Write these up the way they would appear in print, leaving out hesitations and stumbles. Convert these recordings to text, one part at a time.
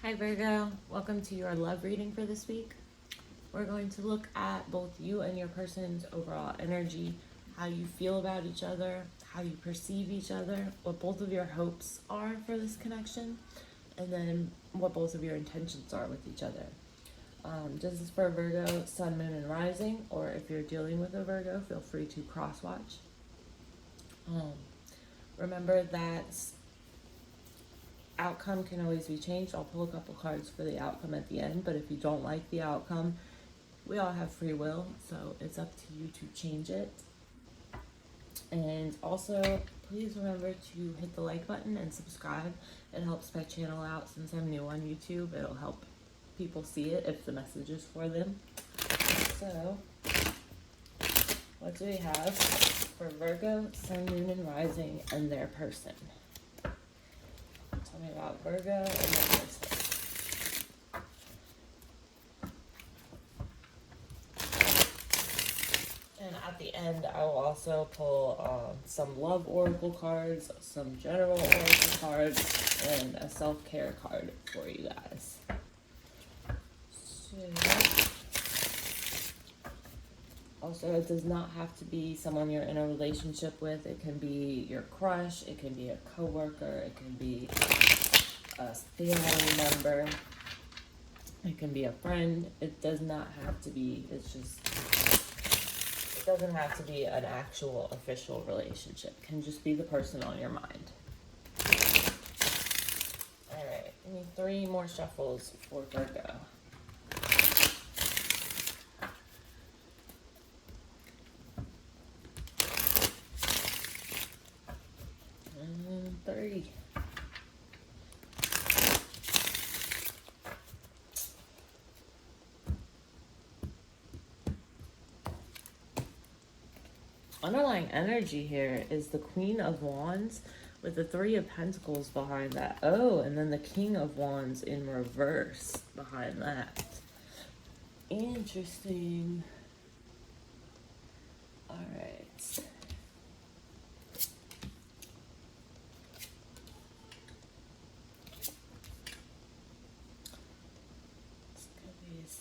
Hi Virgo, welcome to your love reading for this week. We're going to look at both you and your person's overall energy, how you feel about each other, how you perceive each other, what both of your hopes are for this connection, and then what both of your intentions are with each other. This is for Virgo, Sun, Moon, and Rising, or if you're dealing with a Virgo, feel free to cross-watch. Remember that outcome can always be changed. I'll pull a couple cards for the outcome at the end, but if you don't like the outcome, we all have free will, so it's up to you to change it. And also, please remember to hit the like button and subscribe. It helps my channel out. Since I'm new on YouTube, it'll help people see it if the message is for them. So, what do we have for Virgo, Sun, Moon, and Rising and their person? Tell me about Virgo and their person. And at the end, I will also pull some love oracle cards, some general oracle cards, and a self-care card for you guys. So, also, it does not have to be someone you're in a relationship with. It can be your crush, it can be a coworker, it can be a family member, it can be a friend. It does not have to be, it doesn't have to be an actual official relationship. It can just be the person on your mind. Alright, I need 3 more shuffles for Virgo. And 3. Underlying energy here is the Queen of Wands with the 3 of Pentacles behind that. Oh, and then the King of Wands in reverse behind that. Interesting. All right. Let's get these.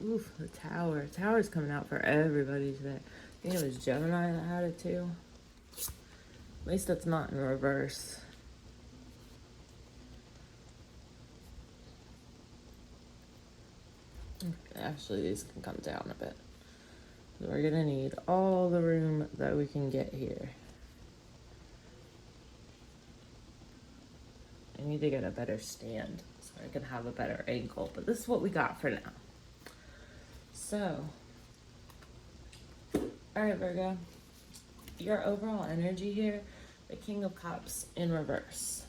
Oof, the Tower. The Tower's coming out for everybody today. I think it was Gemini that had it too. At least that's not in reverse. Actually, these can come down a bit. We're gonna need all the room that we can get here. I need to get a better stand so I can have a better angle, but this is what we got for now. So, all right, Virgo, your overall energy here, the King of Cups in reverse.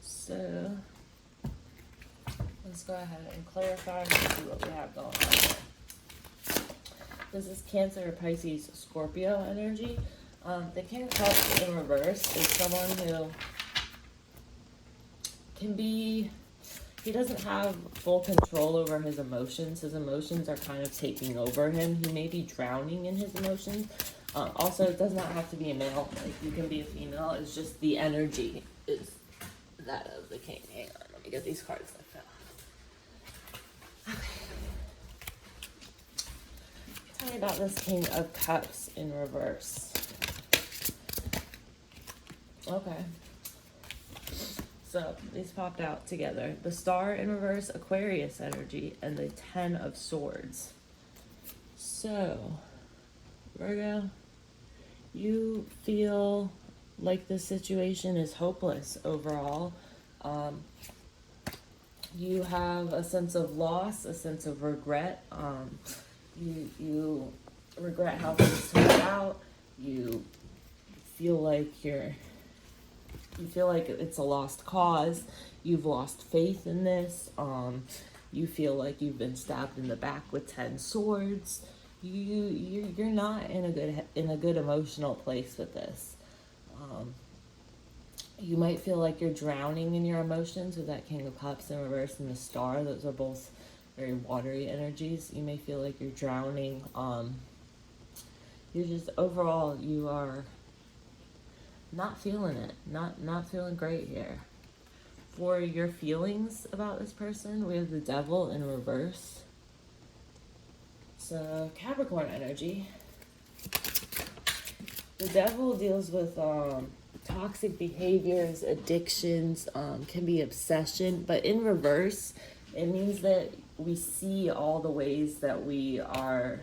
So, let's go ahead and clarify and see what we have going on here. This is Cancer, Pisces, Scorpio energy. The King of Cups in reverse is someone who can be, he doesn't have full control over his emotions. His emotions are kind of taking over him. He may be drowning in his emotions. Also, it does not have to be a male. Like, you can be a female. It's just the energy is that of the king. Hang on, let me get these cards I found. Okay. Tell me about this King of Cups in reverse. Okay. So, these popped out together. The Star in reverse, Aquarius energy, and the 10 of Swords. So, Virgo, you feel like the situation is hopeless overall. You have a sense of loss, a sense of regret. You regret how things turned out. You feel like it's a lost cause. You've lost faith in this. You feel like you've been stabbed in the back with 10 swords. You're not in a good emotional place with this. You might feel like you're drowning in your emotions with that King of Cups in reverse and the Star. Those are both very watery energies. You may feel like you're drowning you're just, overall, you are not feeling it. Not feeling great here. For your feelings about this person, we have the Devil in reverse. So, Capricorn energy. The Devil deals with toxic behaviors, addictions, can be obsession, but in reverse, it means that we see all the ways that we are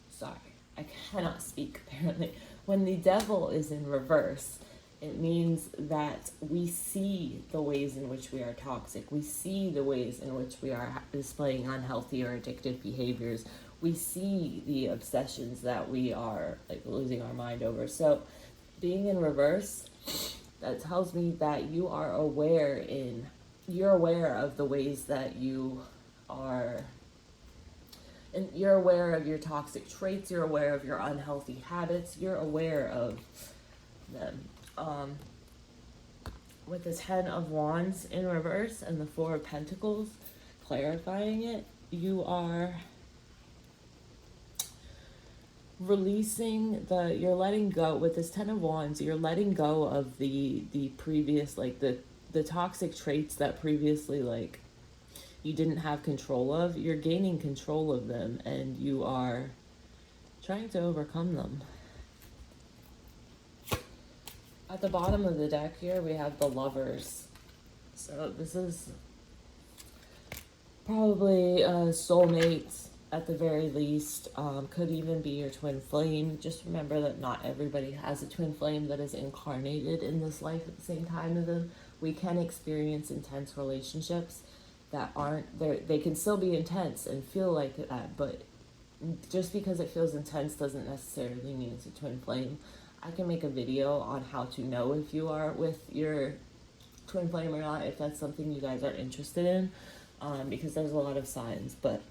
sorry, I cannot speak apparently. When the Devil is in reverse, it means that we see the ways in which we are toxic. We see the ways in which we are displaying unhealthy or addictive behaviors. We see the obsessions that we are like losing our mind over. So being in reverse, that tells me that you are you're aware of the ways that you are, and you're aware of your toxic traits, you're aware of your unhealthy habits, you're aware of them. With the 10 of Wands in reverse and the 4 of Pentacles, clarifying it, you are releasing you're letting go. With this 10 of Wands, you're letting go of the previous, like the toxic traits that previously, like, you didn't have control of. You're gaining control of them, and you are trying to overcome them. At the bottom of the deck here, we have the Lovers. So this is probably a soulmate at the very least. Could even be your twin flame. Just remember that not everybody has a twin flame that is incarnated in this life at the same time as them. We can experience intense relationships that aren't there. They can still be intense and feel like that, but just because it feels intense doesn't necessarily mean it's a twin flame. I can make a video on how to know if you are with your twin flame or not, if that's something you guys are interested in, because there's a lot of signs. But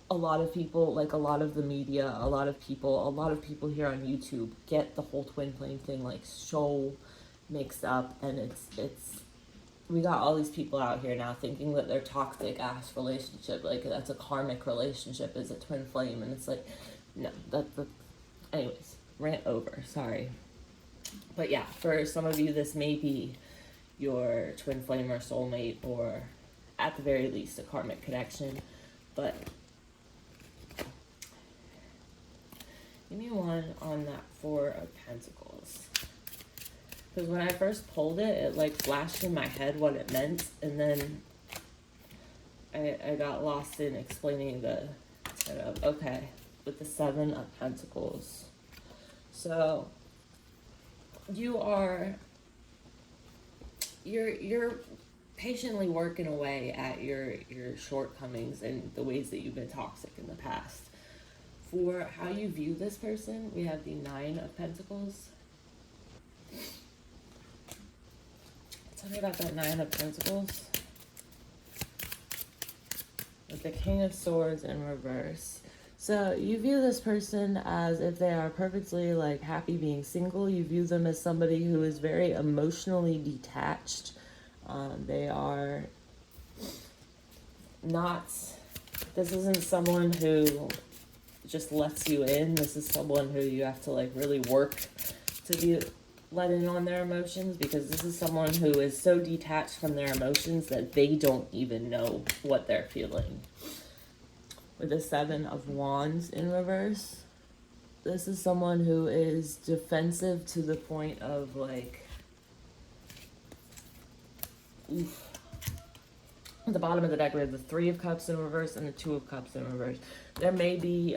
a lot of people, like a lot of the media, a lot of people here on YouTube get the whole twin flame thing like so mixed up, and it's we got all these people out here now thinking that their toxic ass relationship, like that's a karmic relationship, is a twin flame, and it's like, no, anyways, rant over, sorry. But yeah, for some of you, this may be your twin flame or soulmate, or at the very least a karmic connection. But give me one on that 4 of Pentacles. Because when I first pulled it, it like flashed in my head what it meant, and then I got lost in explaining the setup. Okay, with the 7 of Pentacles. So you're patiently working away at your shortcomings and the ways that you've been toxic in the past. For how you view this person, we have the 9 of Pentacles. Tell me about that 9 of Pentacles. With the King of Swords in reverse. So you view this person as if they are perfectly like happy being single. You view them as somebody who is very emotionally detached. They are not, this isn't someone who just lets you in. This is someone who you have to like really work to be let in on their emotions, because this is someone who is so detached from their emotions that they don't even know what they're feeling. With the 7 of Wands in reverse, this is someone who is defensive to the point of like, oof. At the bottom of the deck, we have the 3 of Cups in reverse and the 2 of Cups in reverse. There may be,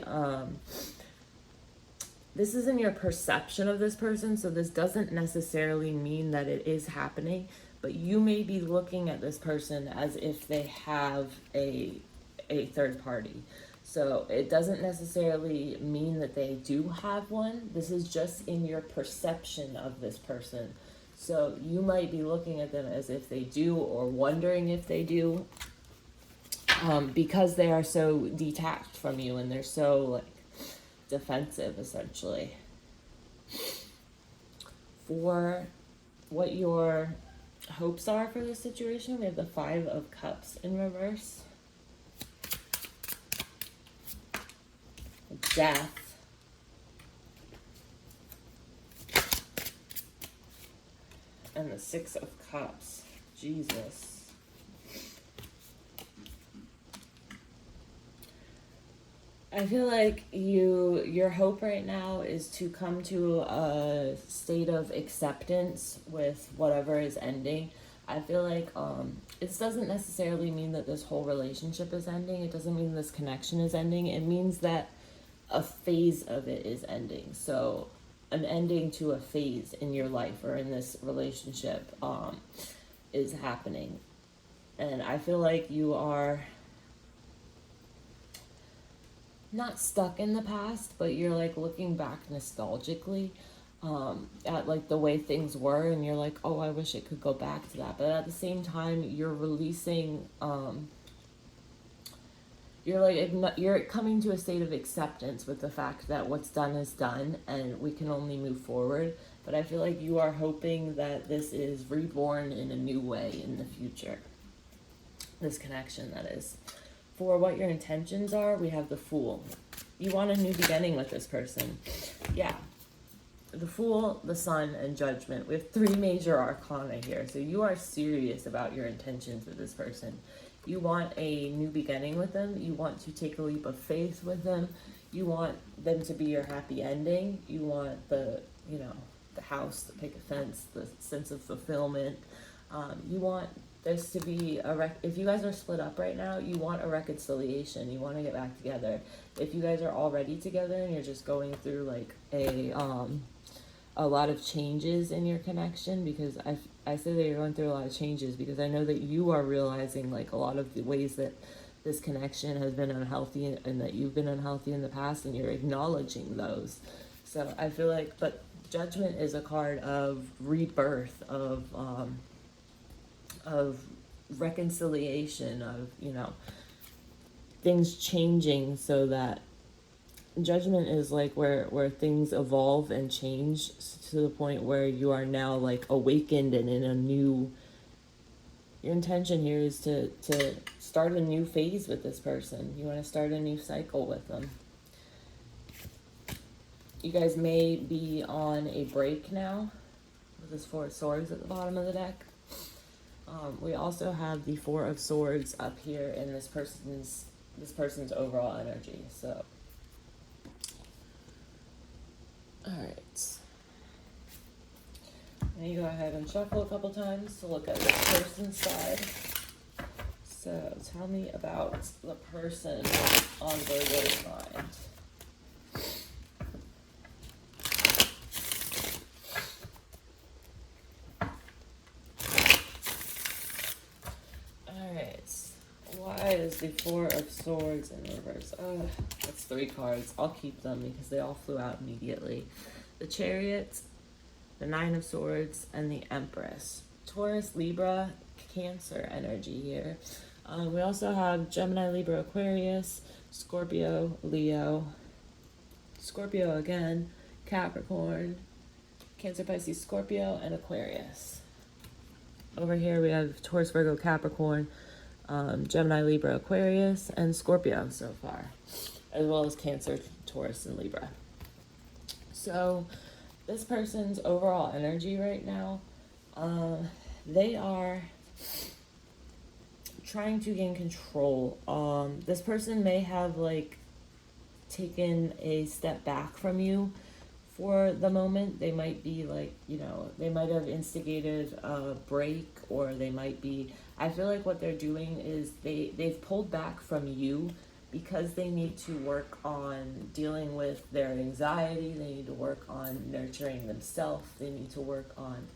this is in your perception of this person, so this doesn't necessarily mean that it is happening, but you may be looking at this person as if they have a third party. So it doesn't necessarily mean that they do have one. This is just in your perception of this person. So you might be looking at them as if they do, or wondering if they do, because they are so detached from you and they're so like defensive, essentially. For what your hopes are for this situation, we have the 5 of Cups in reverse. Death. And the Six of Cups. Jesus. I feel like your hope right now is to come to a state of acceptance with whatever is ending. I feel like it doesn't necessarily mean that this whole relationship is ending. It doesn't mean this connection is ending. It means that a phase of it is ending. So an ending to a phase in your life or in this relationship is happening. And I feel like you are not stuck in the past, but you're like looking back nostalgically at like the way things were, and you're like, oh, I wish it could go back to that. But at the same time, you're releasing, you're coming to a state of acceptance with the fact that what's done is done and we can only move forward. But I feel like you are hoping that this is reborn in a new way in the future. This connection, that is. For what your intentions are, we have the Fool. You want a new beginning with this person. Yeah. The Fool, the Sun, and Judgment. We have 3 major arcana here. So you are serious about your intentions with this person. You want a new beginning with them. You want to take a leap of faith with them. You want them to be your happy ending. You want the house, the picket fence, the sense of fulfillment. You want this to be if you guys are split up right now, you want a reconciliation. You want to get back together. If you guys are already together and you're just going through like a lot of changes in your connection, because I say that you're going through a lot of changes because I know that you are realizing like a lot of the ways that this connection has been unhealthy and that you've been unhealthy in the past, and you're acknowledging those. So I feel like, but Judgment is a card of rebirth, of reconciliation, of, things changing, so that Judgment is like where things evolve and change to the point where you are now like awakened and in a new, your intention here is to start a new phase with this person. You want to start a new cycle with them. You guys may be on a break now with this 4 of Swords at the bottom of the deck. We also have the 4 of Swords up here in this person's overall energy. So, all right. Let me go ahead and shuffle a couple times to look at this person's side. So, tell me about the person on Virgo's mind. Why is the 4 of Swords in reverse? Oh, that's 3 cards. I'll keep them because they all flew out immediately. The Chariot, the 9 of Swords, and the Empress. Taurus, Libra, Cancer energy here. We also have Gemini, Libra, Aquarius, Scorpio, Leo, Scorpio again, Capricorn, Cancer, Pisces, Scorpio, and Aquarius. Over here we have Taurus, Virgo, Capricorn, Gemini, Libra, Aquarius, and Scorpio so far, as well as Cancer, Taurus, and Libra. So this person's overall energy right now, they are trying to gain control. This person may have like taken a step back from you for the moment. They might be like, they might have instigated a break, or they might be, I feel like what they're doing is they've pulled back from you because they need to work on dealing with their anxiety. They need to work on nurturing themselves. They need to work on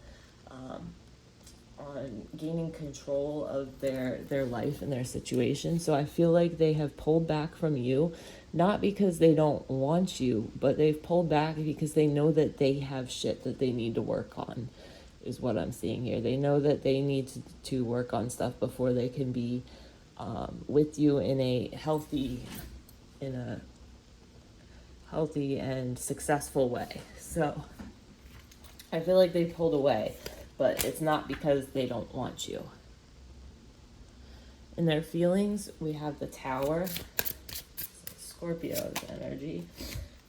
gaining control of their life and their situation. So I feel like they have pulled back from you, not because they don't want you, but they've pulled back because they know that they have shit that they need to work on, is what I'm seeing here. They know that they need to work on stuff before they can be with you in a healthy and successful way. So I feel like they pulled away, but it's not because they don't want you. In their feelings, we have the Tower. So Scorpio's energy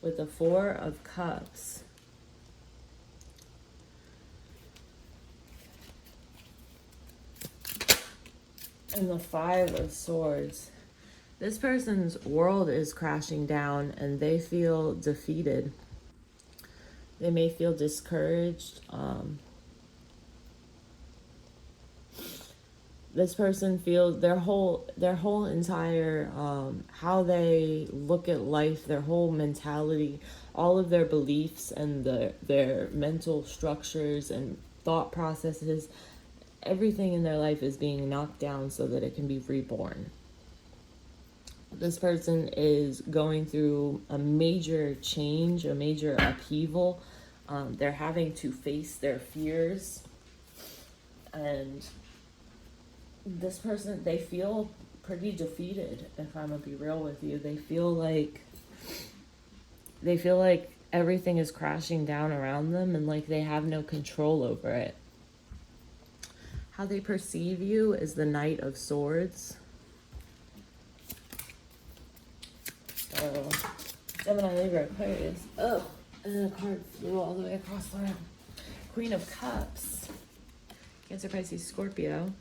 with the Four of Cups. And the Five of Swords. This person's world is crashing down and they feel defeated. They may feel discouraged. This person feels their whole entire how they look at life, their whole mentality, all of their beliefs and their mental structures and thought processes, everything in their life is being knocked down so that it can be reborn. This person is going through a major change, a major upheaval. They're having to face their fears. And this person, they feel pretty defeated, if I'm gonna be real with you. They feel like everything is crashing down around them and like they have no control over it. How they perceive you is the Knight of Swords. So, Gemini, Libra, Aquarius. Oh, and then a card flew all the way across the room. Queen of Cups. Cancer, Pisces, Scorpio.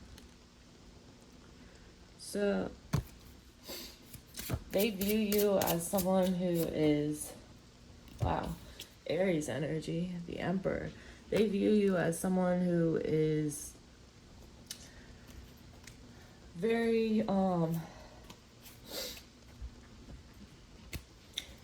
So, they view you as someone who is, wow, Aries energy, the Emperor. They view you as someone who is very,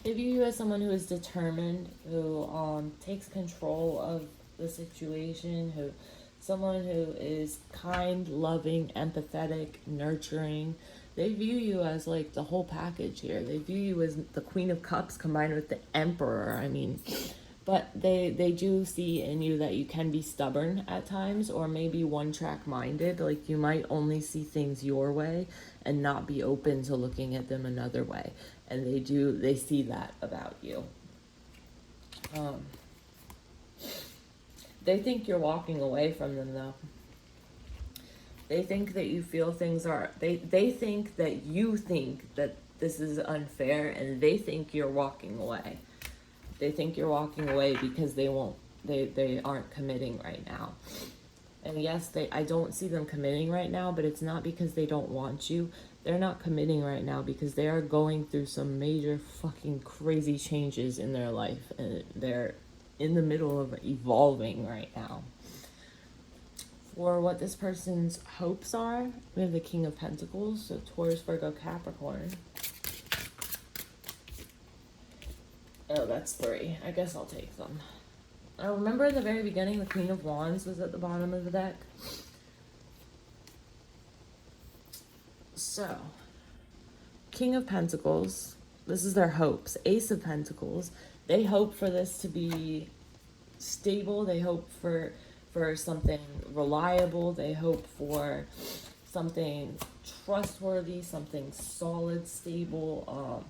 they view you as someone who is determined, who takes control of the situation, someone who is kind, loving, empathetic, nurturing. They view you as like the whole package here. They view you as the Queen of Cups combined with the Emperor. I mean, but they do see in you that you can be stubborn at times, or maybe one-track minded. Like you might only see things your way and not be open to looking at them another way. And they see that about you. They think you're walking away from them though. They think that you feel things are, they think that you think that this is unfair and they think you're walking away. They think you're walking away because they aren't committing right now. And yes, I don't see them committing right now, but it's not because they don't want you. They're not committing right now because they are going through some major fucking crazy changes in their life. And they're in the middle of evolving right now. For what this person's hopes are, we have the King of Pentacles, so Taurus, Virgo, Capricorn. Oh, that's 3. I guess I'll take them. I remember in the very beginning, the Queen of Wands was at the bottom of the deck. So, King of Pentacles, this is their hopes. Ace of Pentacles, they hope for this to be stable. They hope for something reliable. They hope for something trustworthy, something solid, stable.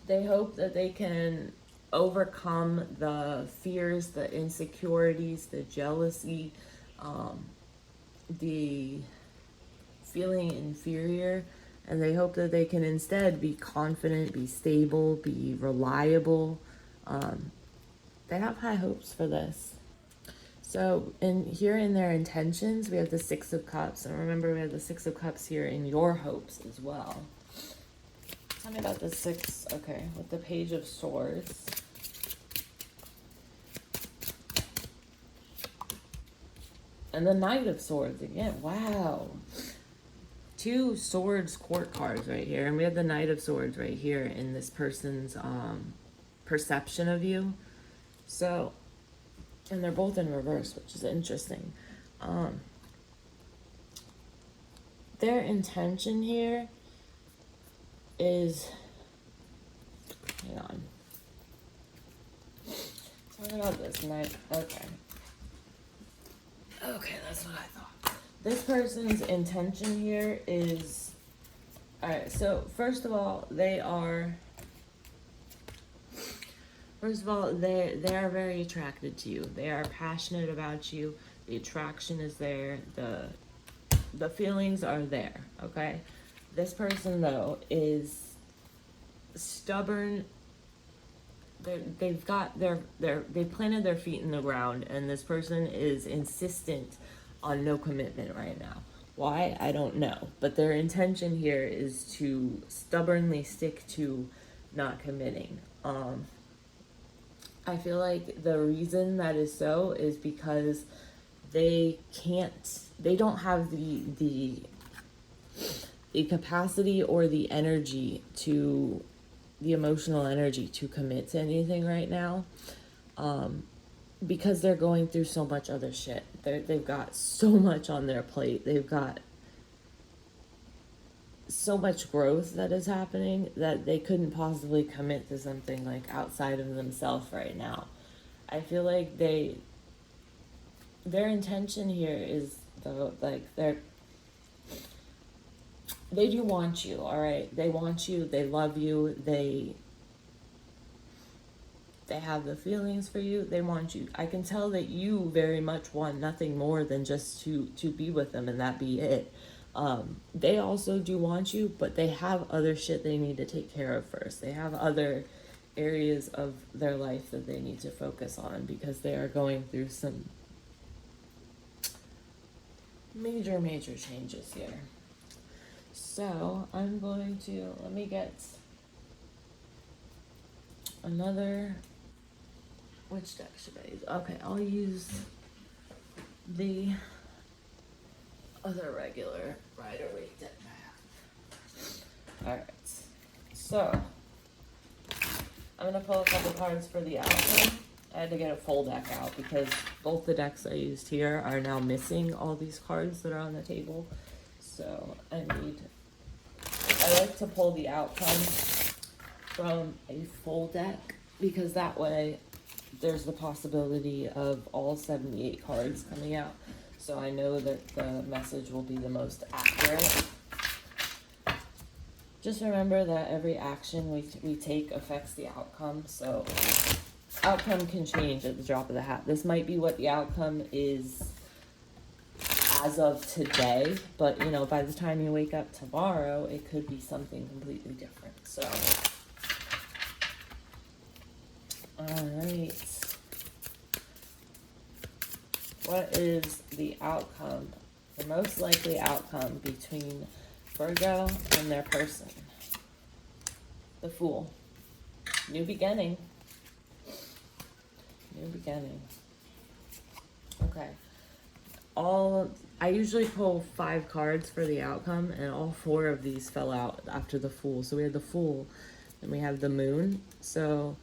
They hope that they can overcome the fears, the insecurities, the jealousy, the feeling inferior, and they hope that they can instead be confident, be stable, be reliable. They have high hopes for this. So here in their intentions, we have the Six of Cups, and remember we have the Six of Cups here in your hopes as well. Tell me about the Six, okay, with the Page of Swords. And the Knight of Swords again, wow. 2 Swords court cards right here, and we have the Knight of Swords right here in this person's perception of you. So, and they're both in reverse, which is interesting. Their intention here is, hang on. Talk about this Knight, okay. Okay, that's what I thought. This person's intention here is, alright, so first of all, they are very attracted to you. They are passionate about you. The attraction is there. The feelings are there, okay? This person, though, is stubborn. They've planted their feet in the ground, and this person is insistent on no commitment right now. Why? I don't know. But their intention here is to stubbornly stick to not committing. I feel like the reason that is so is because they don't have the capacity or the energy the emotional energy to commit to anything right now, because they're going through so much other shit. They've got so much on their plate. They've got so much growth that is happening that they couldn't possibly commit to something like outside of themselves right now. I feel like their intention here is, though, like they do want you, all right? They want you, they love you, they have the feelings for you, they want you. I can tell that you very much want nothing more than just to be with them and that be it. They also do want you, but they have other shit they need to take care of first. They have other areas of their life that they need to focus on because they are going through some major changes here. So I'm going to, let me get another, which deck should I use? Okay, I'll use the other regular Rider-Waite deck I have. Alright, so I'm going to pull a couple cards for the outcome. I had to get a full deck out because both the decks I used here are now missing all these cards that are on the table. So I like to pull the outcome from a full deck because that way there's the possibility of all 78 cards coming out. So I know that the message will be the most accurate. Just remember that every action we take affects the outcome. So outcome can change at the drop of the hat. This might be what the outcome is as of today, but you know, by the time you wake up tomorrow, it could be something completely different. So, all right. What is the outcome, the most likely outcome between Virgo and their person? The Fool. New beginning. New beginning. Okay. I usually pull 5 cards for the outcome, and all 4 of these fell out after the Fool. So we had the Fool, and we have the Moon. So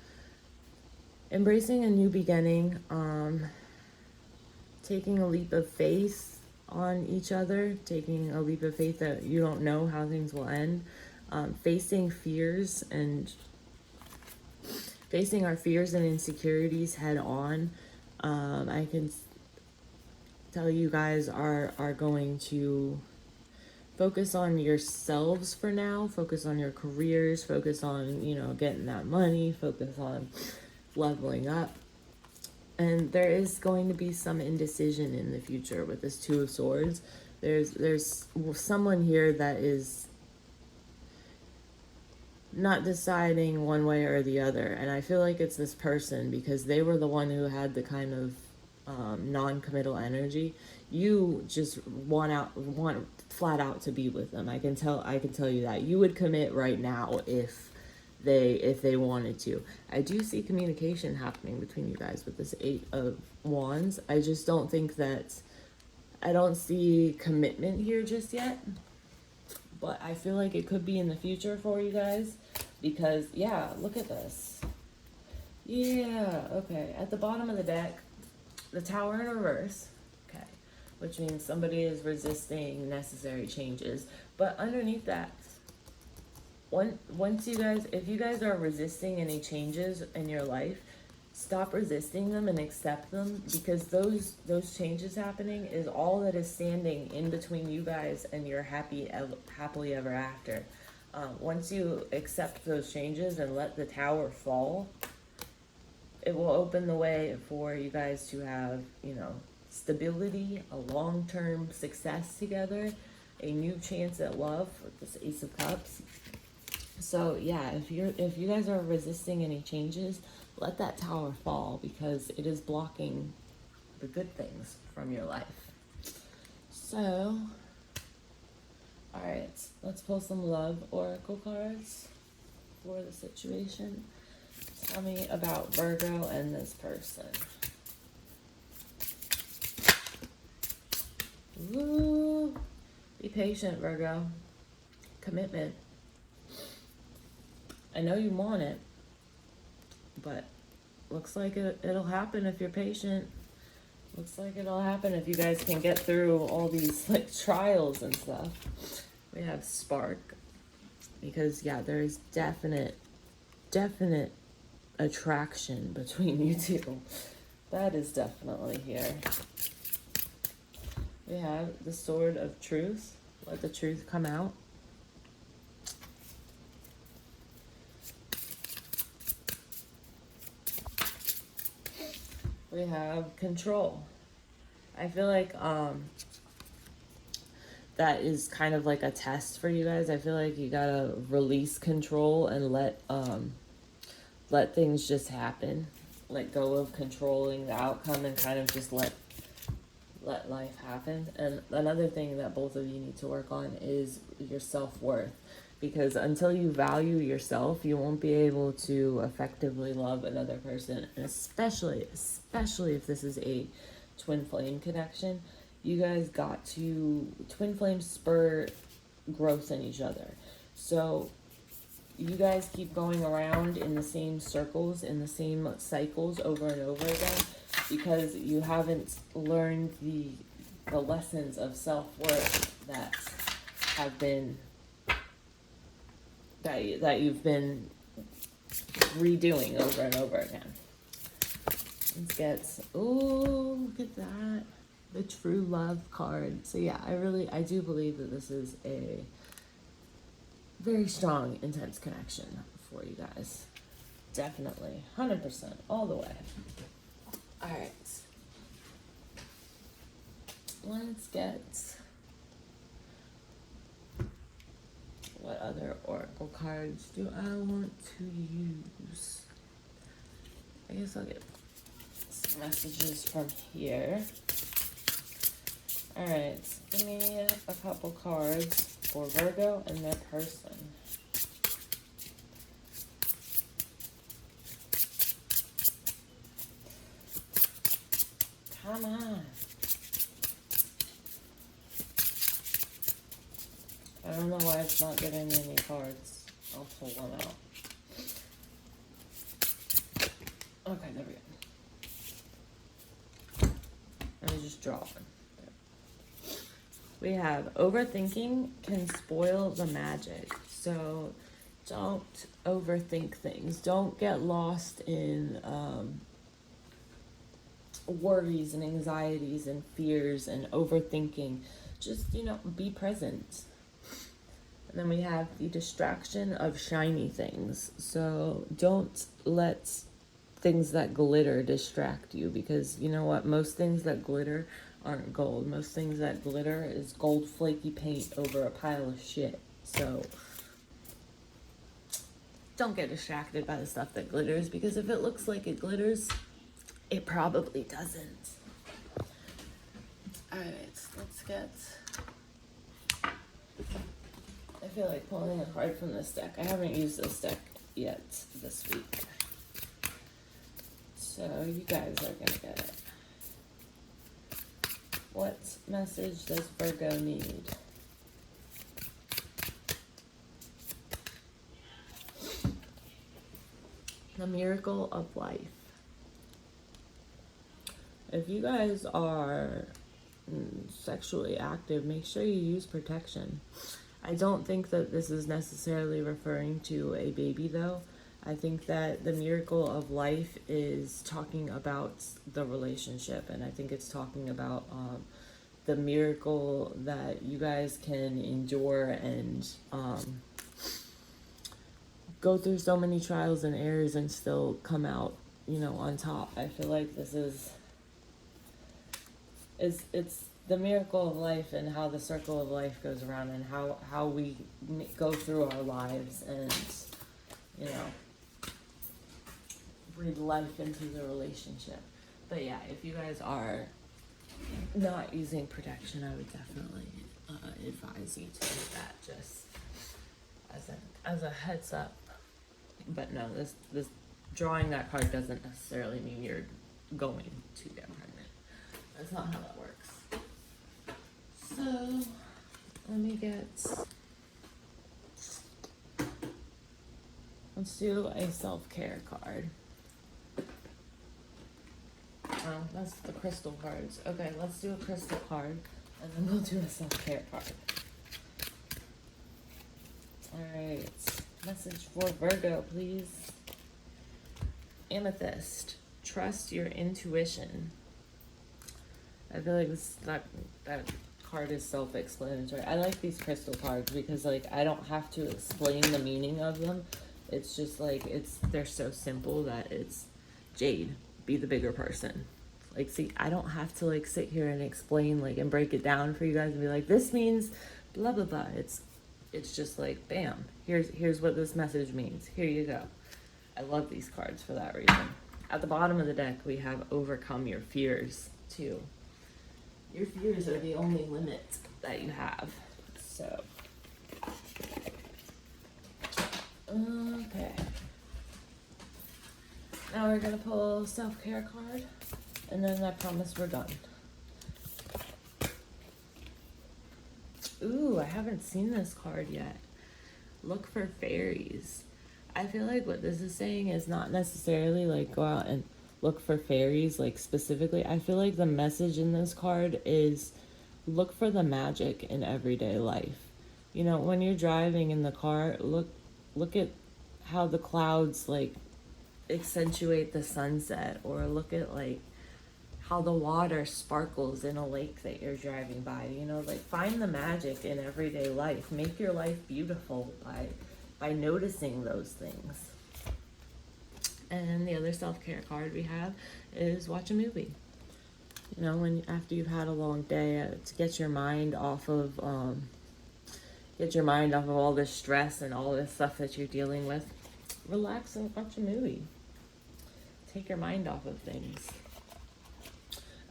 embracing a new beginning, taking a leap of faith on each other, taking a leap of faith that you don't know how things will end, facing fears and facing our fears and insecurities head on. I can tell you guys are going to focus on yourselves for now, focus on your careers, focus on, you know, getting that money, focus on leveling up. And there is going to be some indecision in the future with this Two of Swords. There's someone here that is not deciding one way or the other, and I feel like it's this person because they were the one who had the kind of non-committal energy. You just want flat out to be with them. I can tell you that you would commit right now if they wanted to. I do see communication happening between you guys with this 8 of Wands. I just don't think that, I don't see commitment here just yet, but I feel like it could be in the future for you guys because, yeah, look at this. Yeah, okay, at the bottom of the deck, the Tower in reverse, okay, which means somebody is resisting necessary changes, but underneath that, once you guys, if you guys are resisting any changes in your life, stop resisting them and accept them, because those changes happening is all that is standing in between you guys and your happily ever after. Once you accept those changes and let the Tower fall, it will open the way for you guys to have, you know, stability, a long-term success together, a new chance at love with this Ace of Cups. So yeah, if you guys are resisting any changes, let that tower fall, because it is blocking the good things from your life. So, alright, let's pull some love oracle cards for the situation. Tell me about Virgo and this person. Ooh, be patient, Virgo. Commitment. I know you want it, but looks like it'll happen if you're patient. Looks like it'll happen if you guys can get through all these like trials and stuff. We have spark, because yeah, there is definite attraction between you two. That is definitely here. We have the sword of truth. Let the truth come out. We have control. I feel like that is kind of like a test for you guys. I feel like you gotta release control and let things just happen. Let go of controlling the outcome and kind of just let life happen. And another thing that both of you need to work on is your self-worth, because until you value yourself, you won't be able to effectively love another person. And especially if this is a twin flame connection, you guys got to, twin flames spur growth in each other. So you guys keep going around in the same circles, in the same cycles over and over again, because you haven't learned the lessons of self-worth that have been, that you've been redoing over and over again. Let's get, ooh, look at that. The true love card. So yeah, I do believe that this is a very strong, intense connection for you guys. Definitely. 100%. All the way. Alright. Let's get... what other oracle cards do I want to use? I guess I'll get some messages from here. Alright, give me a couple cards for Virgo and their person. Come on. I don't know why it's not giving me any cards. I'll pull one out. Okay, there we go. Let me just draw one. There. We have overthinking can spoil the magic. So don't overthink things. Don't get lost in worries and anxieties and fears and overthinking. Just, be present. And then we have the distraction of shiny things. So don't let things that glitter distract you, because you know what? Most things that glitter aren't gold. Most things that glitter is gold flaky paint over a pile of shit. So don't get distracted by the stuff that glitters, because if it looks like it glitters, it probably doesn't. Alright, let's get... I feel like pulling a card from this deck. I haven't used this deck yet this week. So you guys are gonna get it. What message does Virgo need? The miracle of life. If you guys are sexually active, make sure you use protection. I don't think that this is necessarily referring to a baby, though. I think that the miracle of life is talking about the relationship, and I think it's talking about the miracle that you guys can endure and go through so many trials and errors and still come out, on top. I feel like this is the miracle of life and how the circle of life goes around and how we go through our lives and, you know, breathe life into the relationship. But yeah, if you guys are not using protection, I would definitely advise you to do that, just as a heads up. But no, this drawing that card doesn't necessarily mean you're going to get pregnant. That's not how that works. So let me let's do a self-care card. Oh, that's the crystal cards. Okay, let's do a crystal card, and then we'll do a self-care card. Alright, message for Virgo, please. Amethyst, trust your intuition. I feel like that card is self-explanatory. I like these crystal cards because, like, I don't have to explain the meaning of them. It's just like, they're so simple that it's Jade, be the bigger person. Like, see, I don't have to, like, sit here and explain, like, and break it down for you guys and be like, this means blah, blah, blah. It's just like, bam, here's what this message means. Here you go. I love these cards for that reason. At the bottom of the deck, we have overcome your fears, too. Your fears are the only limit that you have. So, okay. Now we're going to pull a self-care card, and then I promise we're done. Ooh, I haven't seen this card yet. Look for fairies. I feel like what this is saying is not necessarily like go out and look for fairies, like specifically. I feel like the message in this card is look for the magic in everyday life. You know, when you're driving in the car, look at how the clouds like accentuate the sunset, or look at like how the water sparkles in a lake that you're driving by. You know, like find the magic in everyday life. Make your life beautiful by noticing those things. And the other self-care card we have is watch a movie. You know, after you've had a long day, to get your mind off of all this stress and all this stuff that you're dealing with, relax and watch a movie. Take your mind off of things.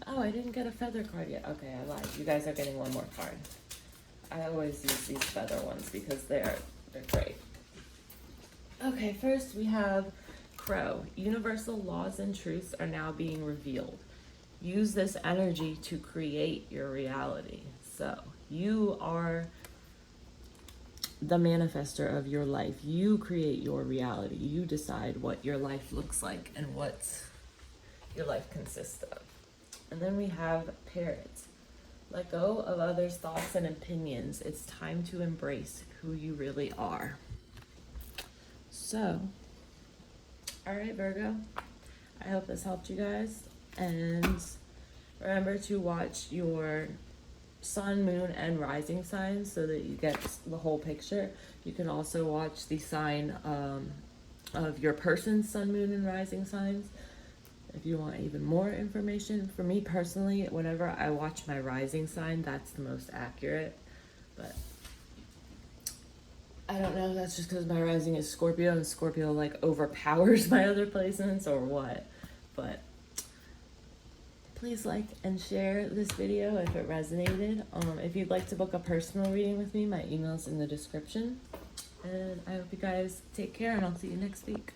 Oh, I didn't get a feather card yet. Okay, I lied. You guys are getting one more card. I always use these feather ones because they're great. Okay, first we have Crow. Universal laws and truths are now being revealed. Use this energy to create your reality. So, you are the manifester of your life. You create your reality. You decide what your life looks like and what your life consists of. And then we have Parrot. Let go of others' thoughts and opinions. It's time to embrace who you really are. So, all right, Virgo. I hope this helped you guys. And remember to watch your sun, moon, and rising signs so that you get the whole picture. You can also watch the sign of your person's sun, moon, and rising signs if you want even more information. For me personally, whenever I watch my rising sign, that's the most accurate. But I don't know if that's just because my rising is Scorpio and Scorpio like overpowers my other placements or what. But please like and share this video if it resonated. If you'd like to book a personal reading with me, my email's in the description. And I hope you guys take care, and I'll see you next week.